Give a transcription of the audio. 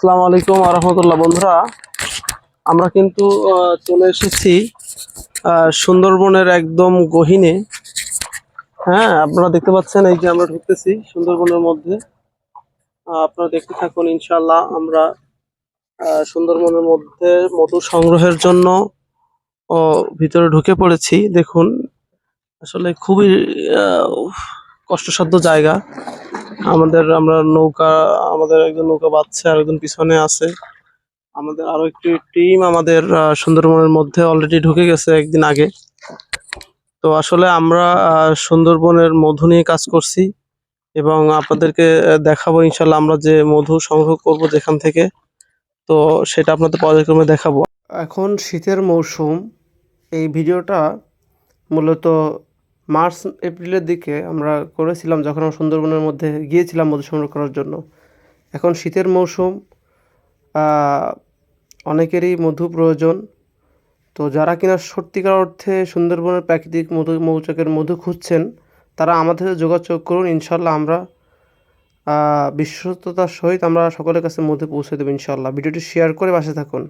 আসসালামু আলাইকুম ওয়া রাহমাতুল্লাহ। বন্ধুরা, আমরা কিন্তু চলে এসেছি সুন্দরবনের একদম গহীনে। হ্যাঁ, আপনারা দেখতে পাচ্ছেন, এই যে আমরা ঢুকতেছি সুন্দরবনের মধ্যে। আপনারা দেখতে থাকুন, ইনশাআল্লাহ। আমরা সুন্দরবনের মধ্যে মধু সংগ্রহের জন্য ভিতরে ঢুকে পড়েছি। দেখুন, আসলে খুবই কষ্টসাধ্য জায়গা। আমরা নৌকা, আমাদের একজন নৌকা বাচ্ছে আর একজন পিছনে আছে। আমাদের আরো একটি টিম আমাদের সুন্দরবনের মধ্যে অলরেডি ঢুকে গেছে একদিন আগে। তো আসলে আমরা সুন্দরবনের মধু নিয়ে কাজ করছি এবং আপনাদেরকে দেখাবো ইনশাল্লাহ আমরা যে মধু সংগ্রহ করব যেখান থেকে। তো সেটা আপনাদের পর্যায়ক্রমে দেখাবো। এখন শীতের মৌসুম। এই ভিডিওটা মূলত মার্চ এপ্রিলের দিকে আমরা করেছিলাম, যখন আমরা সুন্দরবনের মধ্যে গিয়েছিলাম মধু সংগ্রহ করার জন্য। এখন শীতের মৌসুম, অনেকেরই মধু প্রয়োজন। তো যারা কিনা সত্যিকার অর্থে সুন্দরবনের প্রাকৃতিক মৌচাকের মধু খুঁজছেন, তারা আমাদের সাথে যোগাযোগ করুন। ইনশাল্লাহ আমরা বিশ্বস্ততার সহিত আমরা সকলের কাছে মধু পৌঁছে দেবো ইনশাল্লাহ। ভিডিওটি শেয়ার করে পাশে থাকুন।